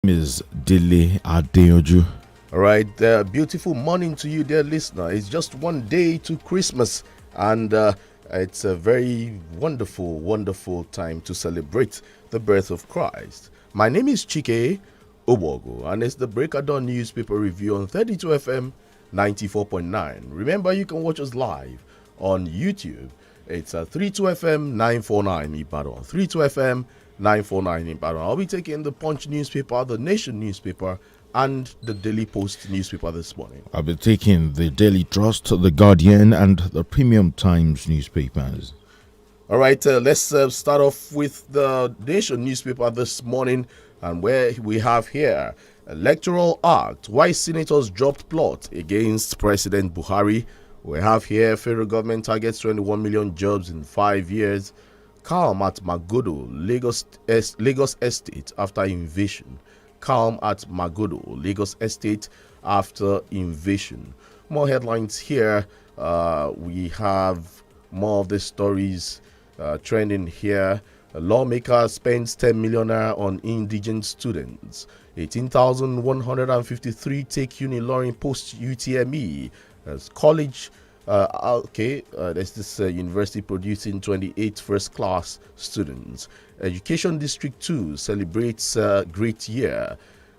Ms. Dele Adeoju. All right, beautiful morning to you, dear listener. It's just one day to Christmas, and it's a very wonderful, wonderful time to celebrate the birth of Christ. My name is Chike Obogo, and it's the Breaker Dawn newspaper review on 32 FM 94.9. Remember, you can watch us live on YouTube. It's 32 FM 949 Ibadan. 32 FM 949 Ibadan. I'll be taking the Punch newspaper, the Nation newspaper, and the Daily Post newspaper this morning. I'll be taking the Daily Trust, the Guardian, and the Premium Times newspapers. All right, let's start off with the Nation newspaper this morning, and where we have here Electoral Act, why senators dropped plot against President Buhari. We have here federal government targets 21 million jobs in 5 years. Calm at Magodo, Lagos Estate after invasion. Calm at Magodo, Lagos Estate after invasion. More headlines here. We have more of the stories trending here. A lawmaker spends 10 million naira on indigent students. 18,153 take uni post UTME as college. There's this university producing 28 first class students. Education District 2 celebrates great year.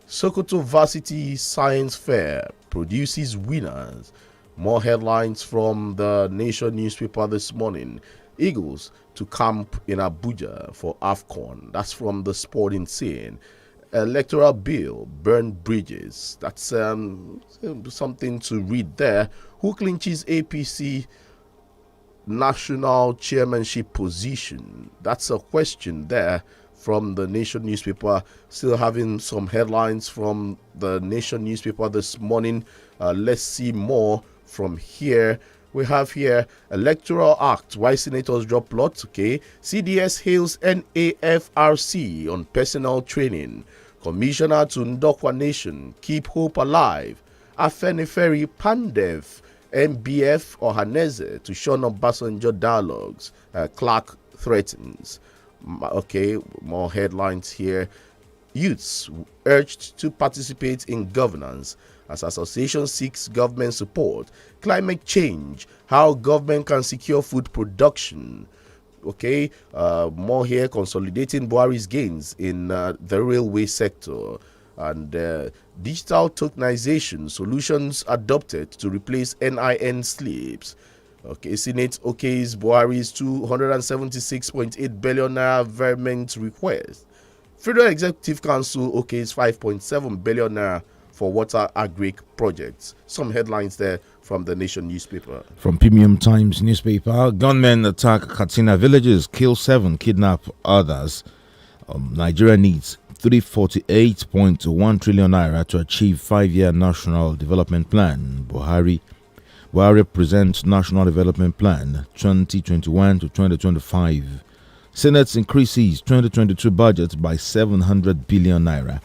Sokoto Varsity Science Fair produces winners. More headlines from the Nation newspaper this morning. Eagles to camp in Abuja for AFCON. That's from the sporting scene. Electoral bill, burn bridges. That's something to read there. Who clinches APC national chairmanship position? That's a question there from the Nation newspaper. Still having some headlines from the Nation newspaper this morning. Let's see more from here. We have here Electoral Act, why senators drop plots. CDS hails NAFRC on personal training. Commissioner to Ndokwa Nation, keep hope alive. Afeniferi Pandev, MBF Ohaneze to shun Obasanjo dialogues. Clark threatens. More headlines here. Youths urged to participate in governance as association seeks government support. Climate change, how government can secure food production. More here, consolidating Buhari's gains in the railway sector. And digital tokenization solutions adopted to replace NIN slips. Senate okays Buhari's 276.8 billion naira environment request. Federal Executive Council okays 5.7 billion naira for water agric projects. Some headlines there from the Nation newspaper. From Premium Times newspaper, gunmen attack Katsina villages, kill 7, kidnap others. Nigeria needs 348.1 trillion naira to achieve 5-year national development plan. Buhari presents National Development Plan 2021 to 2025. Senate increases 2022 budget by 700 billion naira.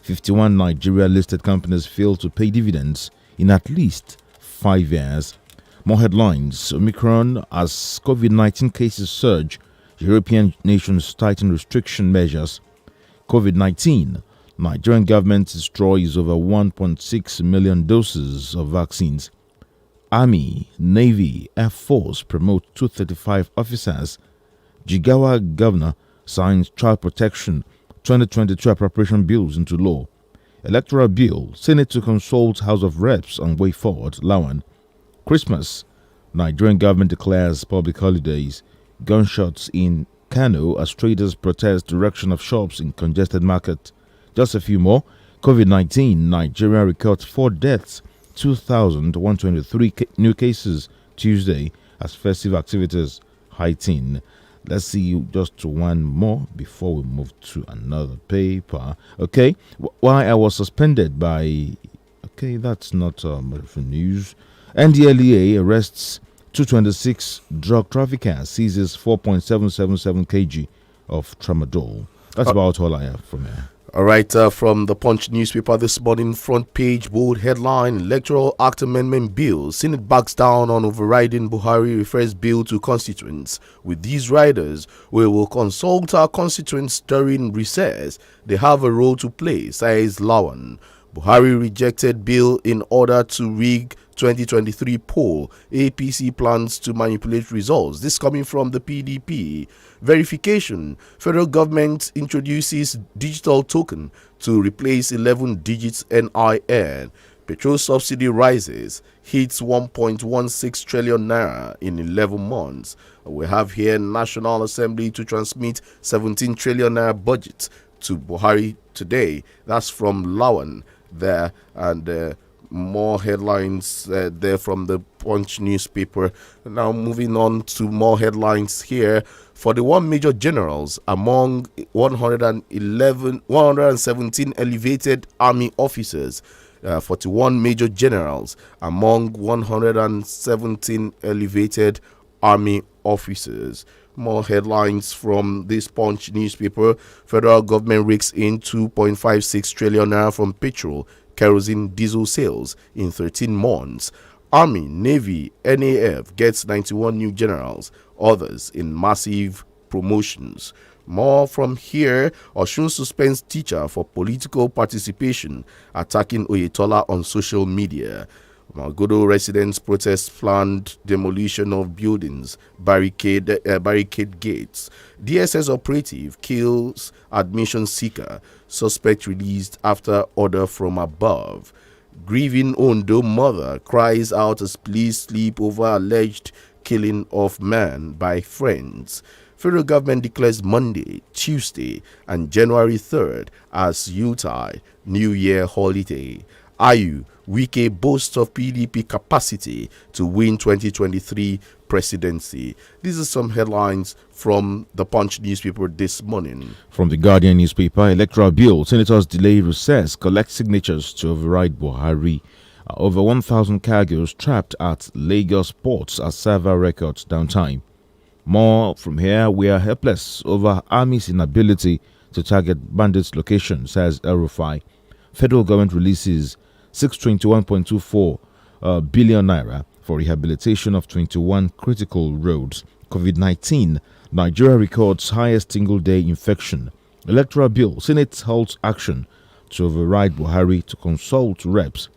51 Nigeria listed companies fail to pay dividends in at least 5 years. More headlines. Omicron as COVID-19 cases surge. European nations tighten restriction measures. COVID-19. Nigerian government destroys over 1.6 million doses of vaccines. Army, Navy, Air Force promote 235 officers. Jigawa governor signs child protection 2022 appropriation bills into law. Electoral bill, Senate to consult House of Reps on way forward. Lawan. Christmas, Nigerian government declares public holidays. Gunshots in Kano as traders protest direction of shops in congested market. Just a few more. COVID-19, Nigeria records 4 deaths, 2,123 new cases Tuesday as festive activities heighten. Let's see just one more before we move to another paper. Why I was suspended by... that's not much news. NDLEA arrests 226 drug traffickers, seizes 4.777 kg of tramadol. That's about all I have from here. All right, from the Punch newspaper this morning, front page, bold headline, Electoral Act Amendment Bill. Senate backs down on overriding Buhari refers bill to constituents. With these riders, we will consult our constituents during recess. They have a role to play, says Lawan. Buhari rejected bill in order to rig 2023 poll. APC plans to manipulate results. This coming from the PDP. Verification. Federal government introduces digital token to replace 11 digits NIN. Petrol subsidy rises, hits 1.16 trillion naira in 11 months. We have here National Assembly to transmit 17 trillion naira budget to Buhari today. That's from Lawan there, and more headlines there from the Punch newspaper. Now moving on to more headlines here. 41 major generals among 117 elevated army officers. 41 major generals among 117 elevated army officers. More headlines from this Punch newspaper. Federal government rakes in 2.56 trillion naira from petrol, kerosene, diesel sales in 13 months. Army, Navy, NAF gets 91 new generals, others in massive promotions. More from here. Osun suspends teacher for political participation, attacking Oyetola on social media. Magodo residents protest planned demolition of buildings, barricade gates. DSS operative kills admission seeker, suspect released after order from above. Grieving Ondo mother cries out as police sleep over alleged killing of man by friends. Federal government declares Monday, Tuesday, and January 3rd as Yuletide New Year holiday. Ayu, Wike boasts of PDP capacity to win 2023 presidency. These are some headlines from the Punch newspaper this morning. From the Guardian newspaper, electoral bill, senators delay recess, collect signatures to override Buhari. Over 1,000 cargoes trapped at Lagos ports as server records downtime. More from here. We are helpless over Army's inability to target bandits' location, says El Rufai. Federal government releases 621.24 billion naira for rehabilitation of 21 critical roads. COVID-19, Nigeria records highest single-day infection. Electoral bill, Senate halts action to override Buhari to consult reps.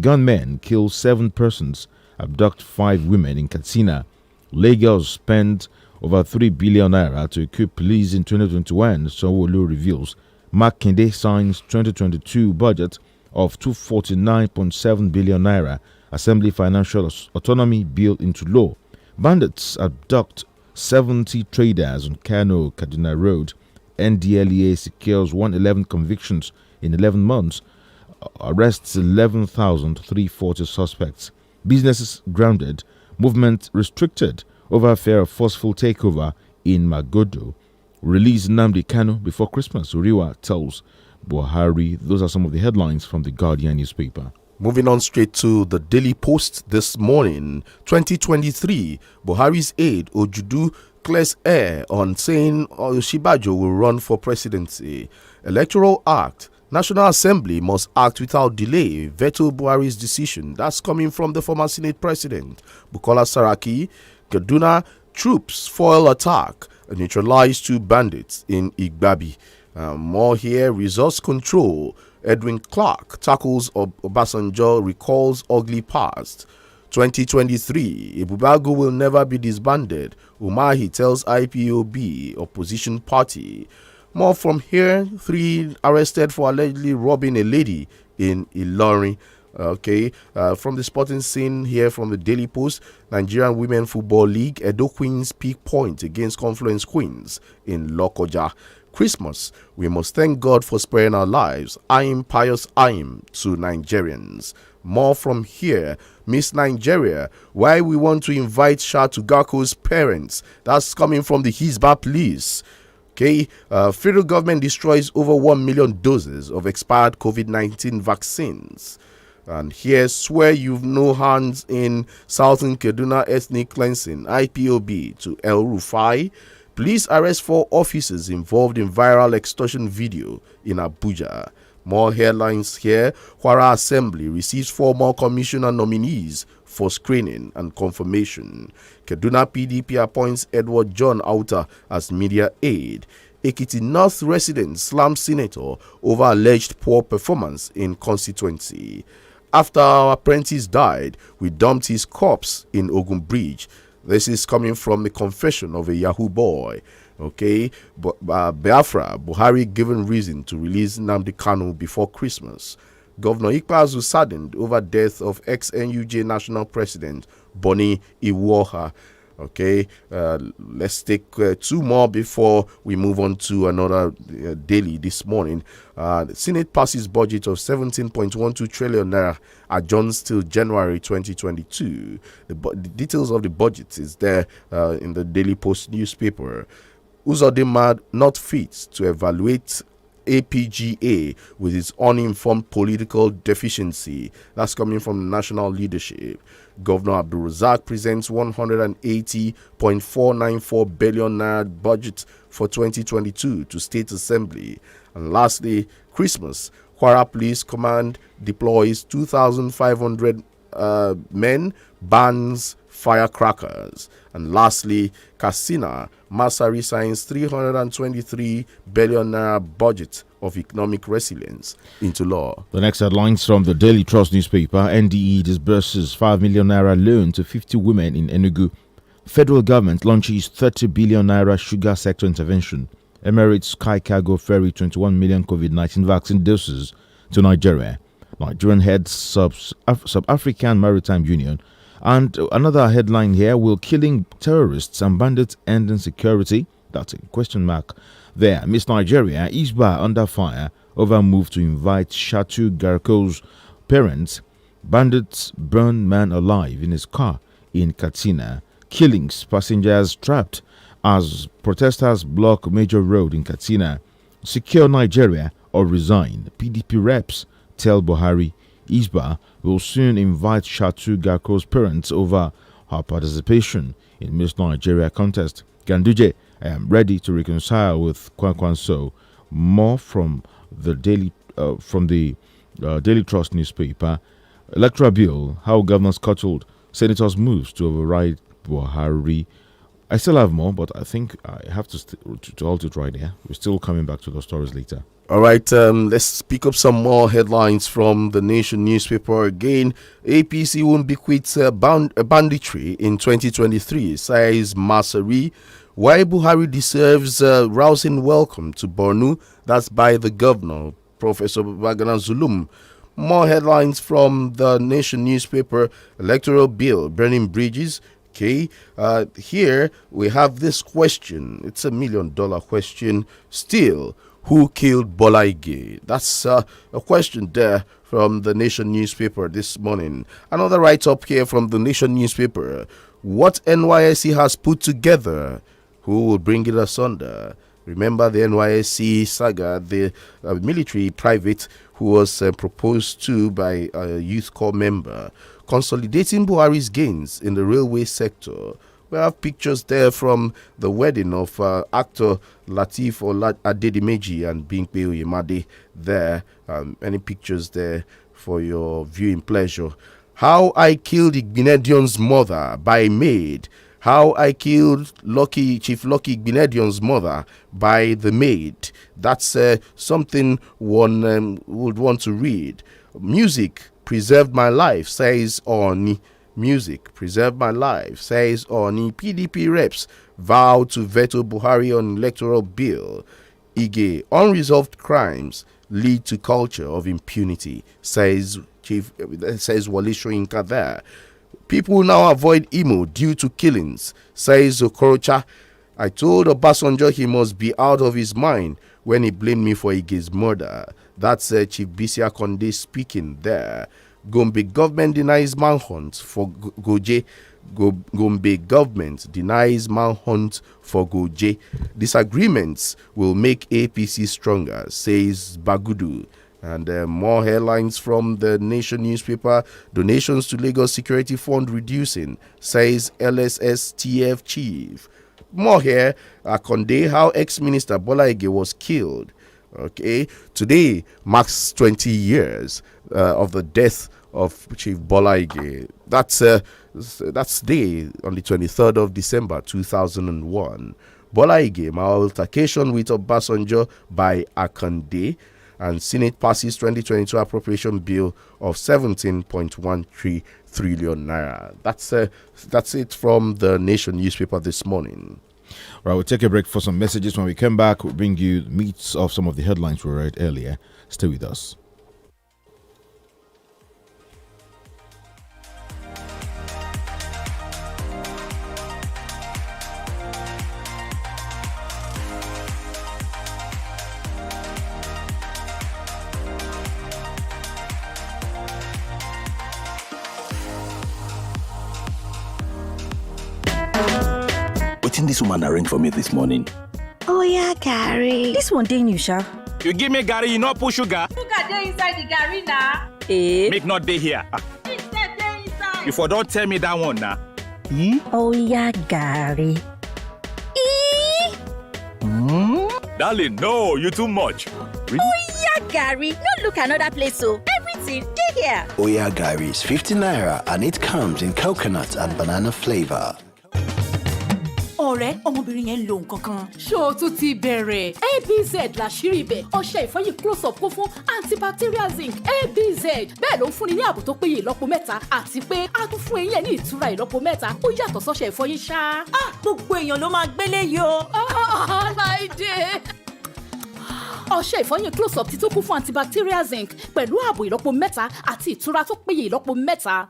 Gunmen kill 7 persons, abduct 5 women in Katsina. Lagos spent over 3 billion naira to equip police in 2021, Sanwo-Olu reveals. Makinde signs 2022 budget of 249.7 billion naira. Assembly Financial Autonomy Bill into law. Bandits abduct 70 traders on Kano Kaduna Road. NDLEA secures 111 convictions in 11 months. Arrests 11,340 suspects. Businesses grounded. Movement restricted over fear of forceful takeover in Magodo. Release Nnamdi Kanu before Christmas, Uriwa tells Buhari. Those are some of the headlines from the Guardian newspaper. Moving on straight to the Daily Post this morning. 2023, Buhari's aide Ojudu clears air on saying Oshibajo will run for presidency. Electoral Act. National Assembly must act without delay. Veto Buhari's decision. That's coming from the former Senate President. Bukola Saraki. Kaduna troops foil attack. Neutralize 2 bandits in Igbabi. More here. Resource control. Edwin Clark tackles Obasanjo, recalls ugly past. 2023, Ibubago will never be disbanded. Umahi tells IPOB, opposition party. More from here. 3 arrested for allegedly robbing a lady in Ilorin. Okay, from the sporting scene here from the Daily Post, Nigerian Women Football League, Edo Queens peak point against Confluence Queens in Lokoja. Christmas, we must thank God for sparing our lives. I'm pious I'm to Nigerians. More from here. Miss Nigeria, why we want to invite Shah to Gako's parents. That's coming from the Hizbah police. Okay, federal government destroys over 1 million doses of expired COVID-19 vaccines. And here, swear you've no hands in Southern Kaduna ethnic cleansing. IPOB to El Rufai. Police arrest 4 officers involved in viral extortion video in Abuja. More headlines here. Kwara Assembly receives 4 more commissioner nominees for screening and confirmation. Kaduna PDP appoints Edward John Outer as media aide. Ekiti North resident slams senator over alleged poor performance in constituency. After our apprentice died, we dumped his corpse in Ogun Bridge. This is coming from the confession of a Yahoo boy. Okay, Biafra, Buhari given reason to release Nnamdi Kanu before Christmas. Governor Ikpeazu saddened over death of ex-NUJ National President Bonny Iwuoha. Okay, let's take 2 more before we move on to another daily this morning. The Senate passes budget of 17.12 trillion naira adjourns till January 2022. The details of the budget is there in the Daily Post newspaper. Uzodinma not fit to evaluate APGA with its uninformed political deficiency. That's coming from the national leadership. Governor Abdul Razak presents 180.494 billion naira budget for 2022 to State Assembly. And lastly, Christmas. Kwara Police Command deploys 2,500 men, bans firecrackers. And lastly, Katsina, Masari signs 323 billion naira budget of economic resilience into law. The next headlines from the Daily Trust newspaper. NDE disburses 5 million naira loan to 50 women in Enugu. Federal government launches 30 billion naira sugar sector intervention. Emirates Sky Cargo ferry 21 million COVID-19 vaccine doses to Nigeria. Nigerian heads Sub-African Maritime Union. And another headline here: will killing terrorists and bandits end insecurity? That's a question mark there. Miss Nigeria, Isba under fire over move to invite Shatu Garko's parents. Bandits burn man alive in his car in Katsina. Killings, passengers trapped as protesters block major road in Katsina. Secure Nigeria or resign. PDP reps tell Buhari. Isba will soon invite Shatu Garko's parents over her participation in Miss Nigeria contest. Ganduje, I am ready to reconcile with Kwankwanso. More from the Daily Daily Trust newspaper. Electoral bill: how governors scuttled senators' moves to override Buhari. I still have more, but I think I have to halt it right here. We're still coming back to those stories later. All right, let's pick up some more headlines from the Nation newspaper again. APC won't bequeath banditry in 2023, says Masari. Why Buhari deserves rousing welcome to Borno, that's by the governor, Professor Babagana Zulum. More headlines from the Nation newspaper. Electoral bill burning bridges. Okay, here we have this question. It's $1 million question. Still, who killed Bola Ige? That's a question there from the Nation newspaper this morning. Another write-up here from the Nation newspaper. What NYSC has put together, who will bring it asunder? Remember the NYSC saga, the military private who was proposed to by a youth corps member, consolidating Buhari's gains in the railway sector. We have pictures there from the wedding of actor Lateef Adedimeji and Bimpe Oyemade there. Any pictures there for your viewing pleasure. How I Killed Igbinedion's Mother by Maid. How I Killed Chief Lucky Igbinedion's Mother by the Maid. That's something one would want to read. Music preserved my life, says Oni. Music preserved my life, says Oni. PDP reps vow to veto Buhari on electoral bill. Ige, unresolved crimes lead to culture of impunity, says Wale Soyinka there. People now avoid Imo due to killings, says Okorocha. I told Obasanjo he must be out of his mind when he blamed me for Ige's murder. That's Chief Bisia Konde speaking there. Gombe government denies manhunt for Goje. Gombe government denies manhunt for Goje. Disagreements will make APC stronger, says Bagudu. And more headlines from the Nation newspaper. Donations to Lagos Security Fund reducing, says LSSTF chief. More here, Akonde, how ex-minister Bola Ige was killed. Okay, today marks 20 years of the death of Chief Bola Ige. That's day on the 23rd of December 2001. Bola Ige, my altercation with Obasanjo by Akande, and Senate passes 2022 appropriation bill of 17.13 trillion naira. That's it from the Nation newspaper this morning. Right, we'll take a break for some messages. When we come back, we'll bring you meats of some of the headlines we read earlier. Stay with us. Wetin this woman arranged for me this morning? Oh yeah, Gary. This one dey new, sha. You give me Gary, you no put sugar. Sugar dey inside the Gary now. Make not dey here. It dey inside. You for don't tell me that one now. Oh yeah, Gary. Darling, no, you too much. Really? Oh yeah, Gary. No look another place, so everything dey here. Oh yeah, Gary is 50 naira and it comes in coconut and banana flavor. Ọ̀rẹ́, ọmọbìnrin yẹn ń lo nǹkan kan. Ṣó o tún ti bẹ̀rẹ̀? ABZ làṣírí ibẹ̀. Ọṣẹ ìfọyín close-up kún fún antibacterial zinc. ABZ bẹ́ẹ̀ ló ń fúnni ní ààbò tó péye ìlọ́po mẹ́ta àti pé a tún fún eyín ẹ̀ ní ìtura ìlọ́po mẹ́ta. Ó yàtọ̀ sọ́ṣẹ ìfọyín ṣá. Gbogbo èèyàn ló máa gbélé yìí o. Láìdé. Ọṣẹ ìfọyín close-up ti tún kún fún antibacterial zinc pẹ̀lú ààbò ìlọ́po mẹ́ta àti ìtura tó péye ìlọ́po mẹ́ta.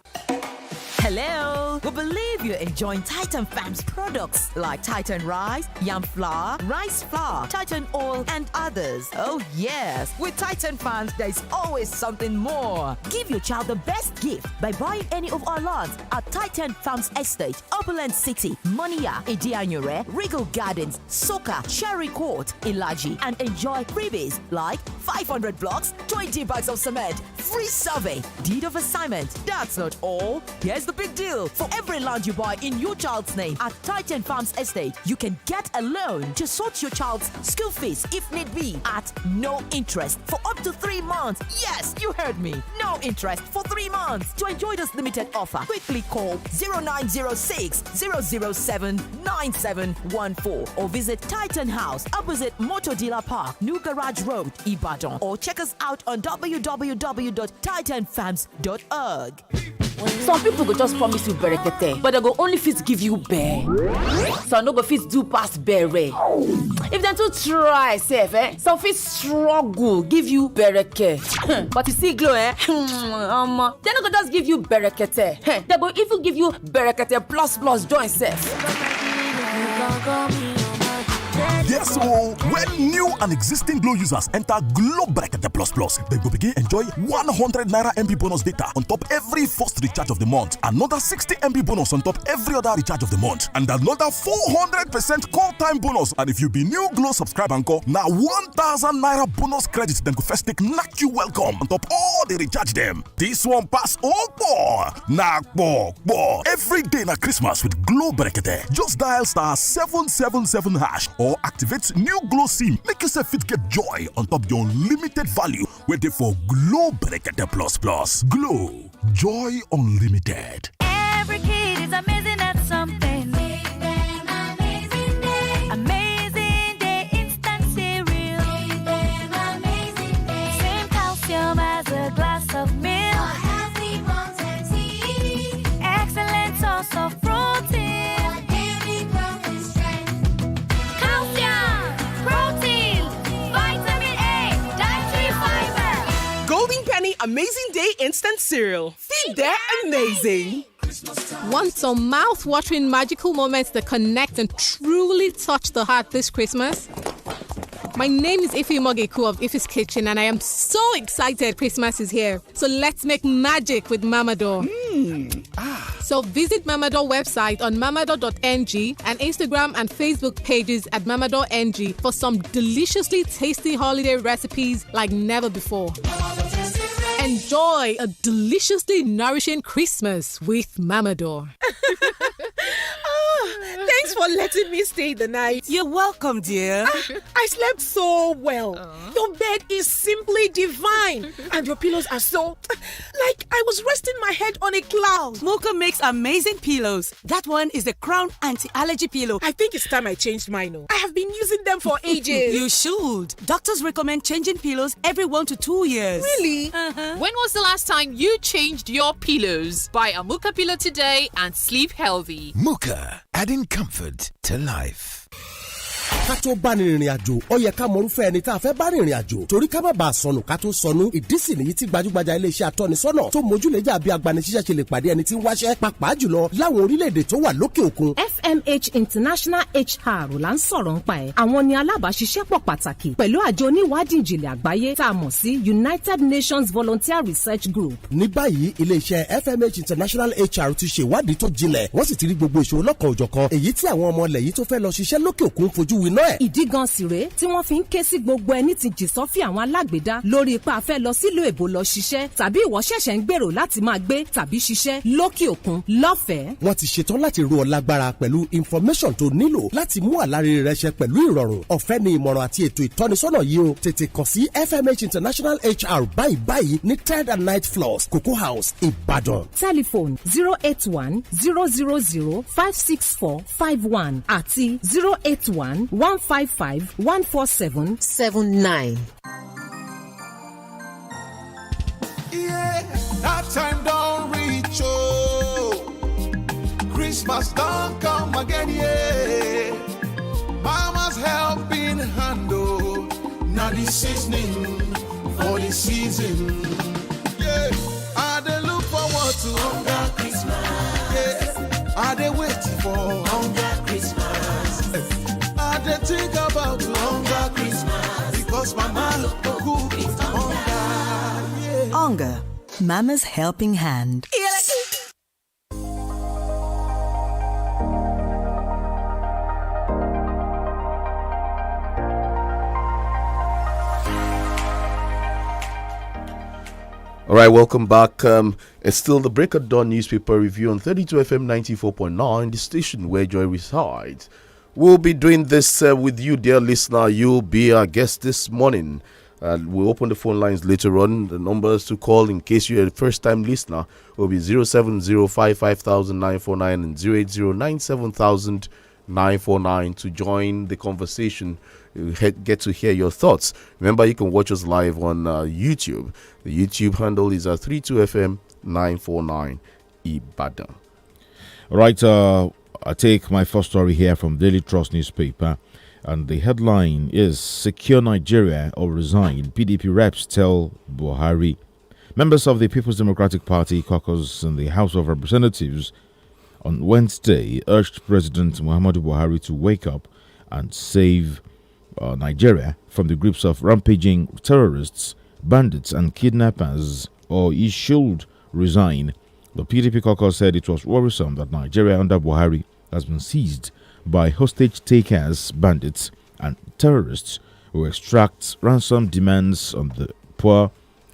Hello! We believe you're enjoying Titan Farms products like Titan Rice, Yam Flour, Rice Flour, Titan Oil, and others. Oh yes! With Titan Farms, there's always something more. Give your child the best gift by buying any of our lots at Titan Farms Estate, Opulent City, Monia, Idianyure, Regal Gardens, Soka, Cherry Court, Ilaji, and enjoy freebies like 500 blocks, 20 bags of cement, free survey, deed of assignment. That's not all. Here's the big deal. For every land you buy in your child's name at Titan Farms Estate, you can get a loan to sort your child's school fees if need be at no interest for up to 3 months. Yes, you heard me. No interest for 3 months. To enjoy this limited offer, quickly call 0906 007 9714 or visit Titan House opposite Motor Dealer Park, New Garage Road, Ibadan, or check us out on www.titanfarms.org. Some people go just promise you berekete, but they go only fit give you bear. Some no go fit do pass bere. If they too try sef, some fit struggle give you bereke. But you see glow, they no go just give you berekete. They go even give you berekete plus join sef. Yes, so when new and existing Glow users enter Glow Bracket Plus Plus, they will begin enjoy 100 Naira MB bonus data on top every first recharge of the month, another 60 MB bonus on top every other recharge of the month, and another 400% call time bonus. And if you be new Glow subscriber encore, now 1,000 Naira bonus credits then go first take knock you welcome on top all the recharge them. This one pass all four. Knock boy. Every day na Christmas with Glow Bracket. Just dial *777# or activate new Glow SIM. Make yourself fit get joy on top your unlimited value. Waiting for Glow Bracket Plus Plus. Glow, joy unlimited. Every kid is amazing at something. Make them amazing day. Amazing day instant cereal. Make them amazing day. Same calcium as a glass of milk. For healthy bones and teeth. Excellent source of protein. Amazing Day instant cereal. Feed their amazing. Want some mouth-watering magical moments that connect and truly touch the heart this Christmas? My name is Ife Mogeku of Ife's Kitchen, and I am so excited Christmas is here. So let's make magic with Mamador. So visit Mamador website on mamador.ng and Instagram and Facebook pages at mamador.ng for some deliciously tasty holiday recipes like never before. Enjoy a deliciously nourishing Christmas with Mamador. Thanks for letting me stay the night. You're welcome, dear. I slept so well. Your bed is simply divine. And your pillows are so... like I was resting my head on a cloud. Mocha makes amazing pillows. That one is the Crown Anti-Allergy Pillow. I think it's time I changed mine. I have been using them for ages. You should. Doctors recommend changing pillows every 1 to 2 years. Really? When was the last time you changed your pillows? Buy a Muka pillow today and sleep healthy. Muka, adding comfort to life. ká tó bá ní rìnrìn àjò ó yẹ ká mọrúfẹ́ ẹni tá a fẹ́ bá rìnrìn àjò torí ká má bàa sọnù ká tó sọnù ìdí sì nìyí tí gbajúgbajà iléeṣẹ́ atọ́nisọ́nà tó mójúlẹ́jà bí agbanisíṣẹ́ ṣe lè pàdé ẹni tí ń wáṣẹ́ pàápàá jùlọ láwọn orílẹ̀-èdè tó wà lókè òkun. FMH International HR là ń sọ̀rọ̀ nípa ẹ̀ àwọn ni alábàáṣiṣẹ́pọ̀ pàtàkì pẹ̀lú àjọ oníwádìí ìjìnlẹ̀ àgbáyé tá a mọ̀ sí United Nations Volunteer Research Group. ní báyìí iléeṣẹ́ FMH International HR ti ṣèwádìí tó jinlẹ̀ wọ́n sì ti rí gbogbo ìṣòro lọ́kan òjọ̀kan èyí tí àwọn ọmọ ilẹ̀ yìí tó fẹ́ lọ ṣiṣẹ́ lókè òkun fojú winá ẹ̀. ìdí gan sì rèé tí wọ́n fi ń ké sí gbogbo ẹni tí jì sọ́fì àwọn alágbèédá lórí ipa afẹ́ lọ sílùú èbó lọ ṣiṣẹ́ tàbí ìwọ ṣẹ̀ṣẹ̀ ń gbèrò láti máa gbé tàbí ṣiṣẹ́ lókè òkun lọ́fẹ̀ẹ́. wọ́n ti ṣetán láti ro ọ lágbára pẹ̀lú information tó nílò láti mú àlàrere rẹ ṣẹ pẹ̀lú ìrọ̀rùn ọ̀fẹ́ ni ìmọ̀ràn àti ètò ìtọ́nisọ́nà yìí o tètè kàn sí FMH International HR báyìí ní 3rd and 9th floors Cocoa House Ìbàdàn. telephone 081-000-56451 àti 081-155-14779. Yeah, that time don't reach, oh. Christmas don't come again, yeah. Mama's helping hand, oh. Now the seasoning for the season, yeah. I dey look forward to hunger Christmas, yeah. I dey wait for hunger Christmas. I dey think about hunger Christmas because Mama cook hunger. Hunger, Mama's helping hand. All right, welcome back. It's still the Break of Dawn newspaper review on 32 FM 94.9, the station where joy resides. We'll be doing this with you, dear listener. You'll be our guest this morning. We'll open the phone lines later on. The numbers to call in case you're a first-time listener will be 070550949 and 08097000949 to join the conversation. You get to hear your thoughts. Remember, you can watch us live on YouTube. The YouTube handle is 32FM949 Ibadan. All right, I take my first story here from Daily Trust newspaper. And the headline is Secure Nigeria or Resign. PDP reps tell Buhari. Members of the People's Democratic Party caucus in the House of Representatives on Wednesday urged President Muhammadu Buhari to wake up and save Nigeria from the grips of rampaging terrorists, bandits and kidnappers, or he should resign. The PDP caucus said it was worrisome that Nigeria under Buhari has been seized by hostage takers, bandits, and terrorists who extract ransom demands on the poor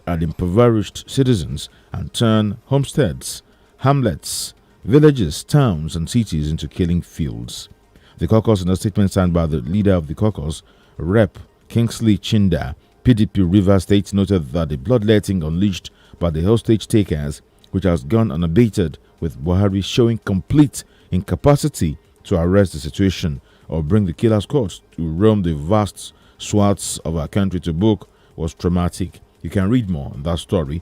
and impoverished citizens and turn homesteads, hamlets, villages, towns, and cities into killing fields. The caucus, in a statement signed by the leader of the caucus, Rep. Kingsley Chinda, PDP Rivers State, noted that the bloodletting unleashed by the hostage takers, which has gone unabated, with Buhari showing complete incapacity to arrest the situation or bring the killer squads to roam the vast swaths of our country to book, was traumatic. You can read more on that story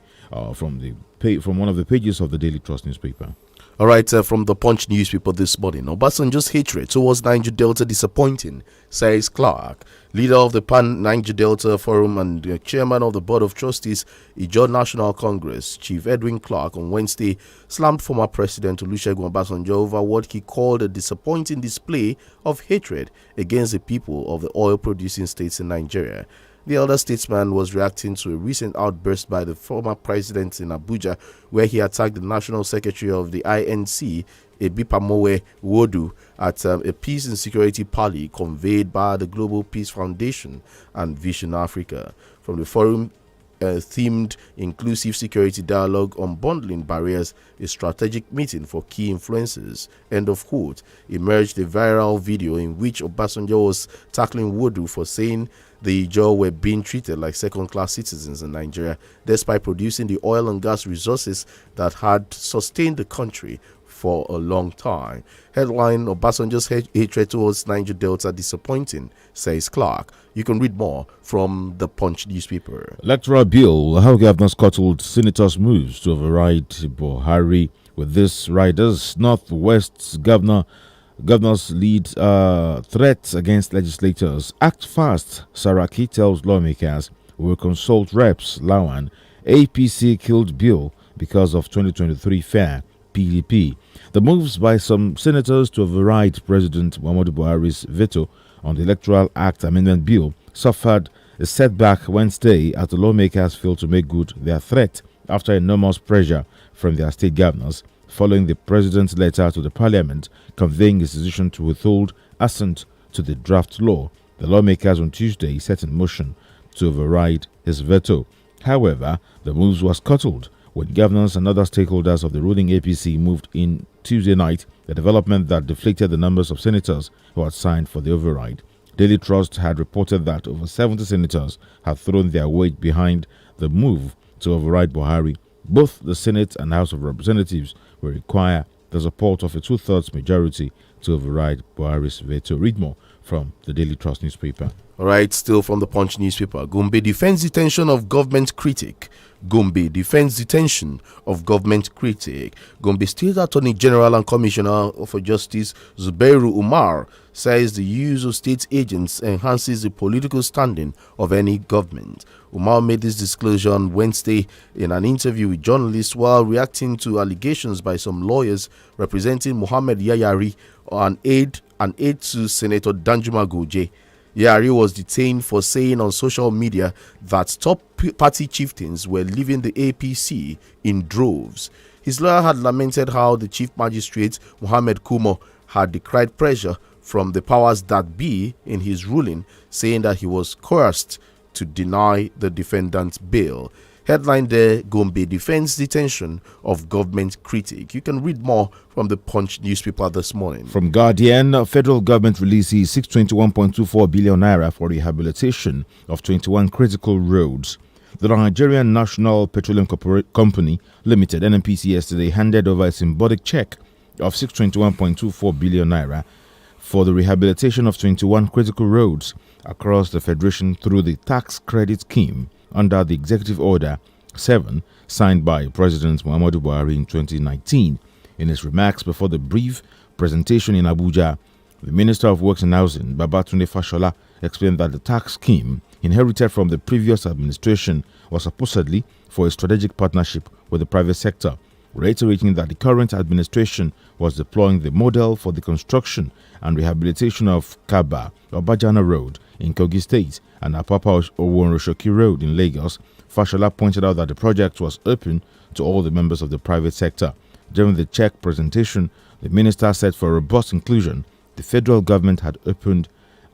from one of the pages of the Daily Trust newspaper. All right, from the Punch newspaper this morning. Obasanjo's hatred towards Niger Delta disappointing, says Clark. Leader of the Pan-Niger Delta Forum and chairman of the Board of Trustees, Ijaw National Congress, Chief Edwin Clark, on Wednesday, slammed former President Olusegun Obasanjo over what he called a disappointing display of hatred against the people of the oil-producing states in Nigeria. The elder statesman was reacting to a recent outburst by the former president in Abuja, where he attacked the national secretary of the INC, Ebipamowe Wodu, at a peace and security parley conveyed by the Global Peace Foundation and Vision Africa. From the forum, themed inclusive security dialogue on bundling barriers, a strategic meeting for key influencers, end of quote, emerged a viral video in which Obasanjo was tackling Wodu for saying the Ijaw were being treated like second-class citizens in Nigeria, despite producing the oil and gas resources that had sustained the country for a long time. Headline: Obasanjo's hatred towards Niger Delta disappointing, says Clark. You can read more from the Punch newspaper. Electoral bill: how governors scuttled senators' moves to override Buhari. With this riders, Northwest's governors lead threats against legislators. Act fast, Saraki tells lawmakers. Will consult reps. Lawan. APC killed bill because of 2023 fair. PDP. The moves by some senators to override President Muhammadu Buhari's veto on the Electoral Act Amendment Bill suffered a setback Wednesday as the lawmakers failed to make good their threat after enormous pressure from their state governors following the president's letter to the parliament conveying his decision to withhold assent to the draft law. The lawmakers on Tuesday set in motion to override his veto. However, the moves were scuttled when governors and other stakeholders of the ruling APC moved in Tuesday night, a development that deflated the numbers of senators who had signed for the override. Daily Trust had reported that over 70 senators had thrown their weight behind the move to override Buhari. Both the Senate and House of Representatives will require the support of a two-thirds majority to override Buhari's veto. Read more from the Daily Trust newspaper. All right, still from the Punch newspaper. Gombe defends detention of government critic. Gombe defends detention of government critic. Gombe State Attorney General and Commissioner for Justice Zubairu Umar says the use of state agents enhances the political standing of any government. Umar made this disclosure on Wednesday in an interview with journalists while reacting to allegations by some lawyers representing Mohammed Yayari, an aide to Senator Danjuma Goje. Yari was detained for saying on social media that top party chieftains were leaving the APC in droves. His lawyer had lamented how the chief magistrate, Mohammed Kumo, had decried pressure from the powers that be in his ruling, saying that he was coerced to deny the defendant's bail. Headline there: Gombe defends detention of government critic. You can read more from the Punch newspaper this morning. From Guardian, federal government releases 621.24 billion naira for rehabilitation of 21 critical roads. The Nigerian National Petroleum Company Limited (NNPC) yesterday handed over a symbolic check of 621.24 billion naira for the rehabilitation of 21 critical roads across the federation through the tax credit scheme under the Executive Order 7 signed by President Muhammadu Buhari in 2019. In his remarks before the brief presentation in Abuja, the Minister of Works and Housing, Babatunde Fashola, explained that the tax scheme inherited from the previous administration was supposedly for a strategic partnership with the private sector, reiterating that the current administration was deploying the model for the construction and rehabilitation of Kaba, Obajana Road in Kogi State, and Apapa Oworoshoki Road in Lagos. Fashola pointed out that the project was open to all the members of the private sector. During the check presentation, the minister said for robust inclusion, the federal government had opened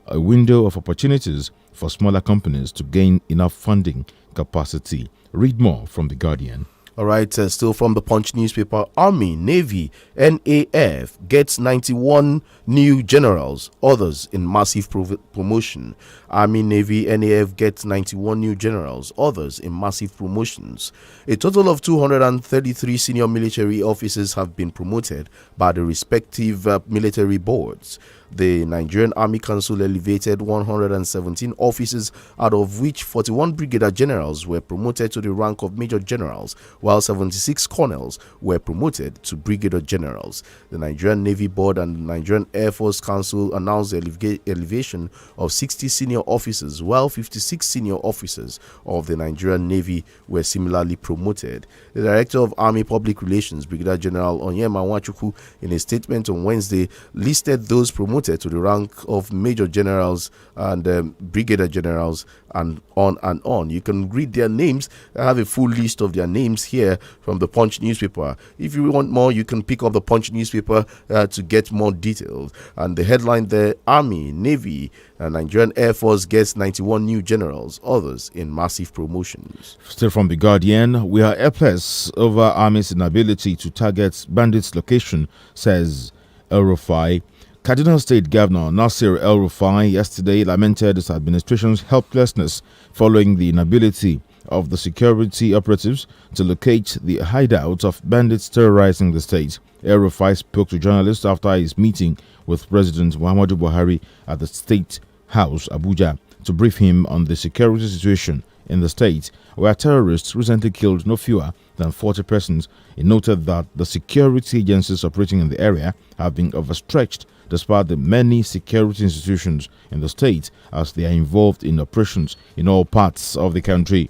a window of opportunities for smaller companies to gain enough funding capacity. Read more from The Guardian. All right, still from the Punch newspaper. Army, Navy, NAF gets 91 new generals, others in massive promotion. Army, Navy, NAF gets 91 new generals, others in massive promotions. A total of 233 senior military officers have been promoted by the respective military boards. The Nigerian Army Council elevated 117 officers, out of which 41 brigadier generals were promoted to the rank of major generals, while 76 colonels were promoted to brigadier generals. The Nigerian Navy Board and the Nigerian Air Force Council announced the elevation of 60 senior officers, while 56 senior officers of the Nigerian Navy were similarly promoted. The Director of Army Public Relations, Brigadier General Onyema Nwachukwu, in a statement on Wednesday, listed those promoted promoted to the rank of major generals and brigadier generals, and on and on. You can read their names. I have a full list of their names here from the Punch newspaper. If you want more, you can pick up the Punch newspaper to get more details. And the headline there: Army, Navy, Nigerian Air Force gets 91 new generals, others in massive promotions. Still from The Guardian, we are helpless over Army's inability to target bandits' location, says El-Rufai. Kaduna State Governor Nasir El-Rufai yesterday lamented his administration's helplessness following the inability of the security operatives to locate the hideouts of bandits terrorizing the state. El-Rufai spoke to journalists after his meeting with President Muhammadu Buhari at the State House, Abuja, to brief him on the security situation in the state, where terrorists recently killed no fewer than 40 persons. He noted that the security agencies operating in the area have been overstretched despite the many security institutions in the state, as they are involved in operations in all parts of the country.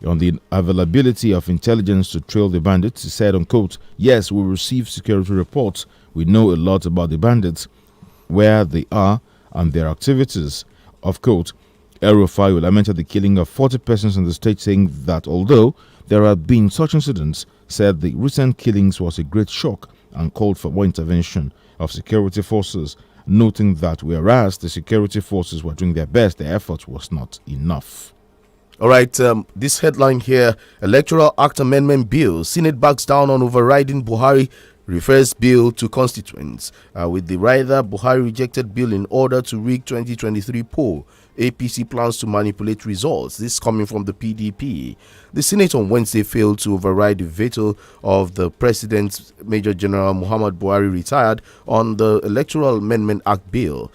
On the availability of intelligence to trail the bandits, he said, unquote, "Yes, we receive security reports. We know a lot about the bandits, where they are, and their activities." Of quote, El-Rufai lamented the killing of 40 persons in the state, saying that although there have been such incidents, said the recent killings was a great shock and called for more intervention of security forces, noting that whereas the security forces were doing their best, their effort was not enough. All right, this headline here: Electoral Act Amendment Bill, Senate backs down on overriding Buhari, refers bill to constituents. With the rider, Buhari rejected bill in order to rig 2023 poll. APC plans to manipulate results. This coming from the PDP. The Senate on Wednesday failed to override the veto of the President, Major General Muhammad Buhari, retired, on the Electoral Amendment Act bill.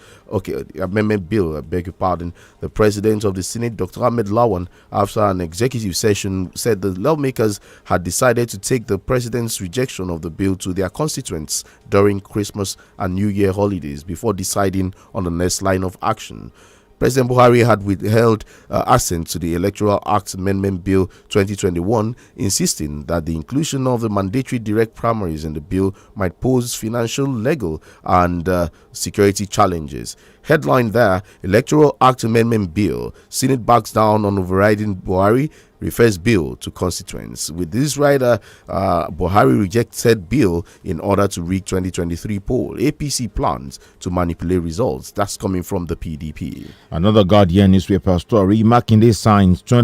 Amendment bill, I beg your pardon. The President of the Senate, Dr. Ahmed Lawan, after an executive session, said the lawmakers had decided to take the President's rejection of the bill to their constituents during Christmas and New Year holidays before deciding on the next line of action. President Buhari had withheld assent to the Electoral Act Amendment Bill 2021, insisting that the inclusion of the mandatory direct primaries in the bill might pose financial, legal, and security challenges. Headline there: Electoral Act Amendment Bill, Senate backs down on overriding Buhari, refers bill to constituents. With this rider, Buhari rejected bill in order to rig 2023 poll. APC plans to manipulate results. That's coming from the PDP. Another Guardian newspaper story: Makinde signs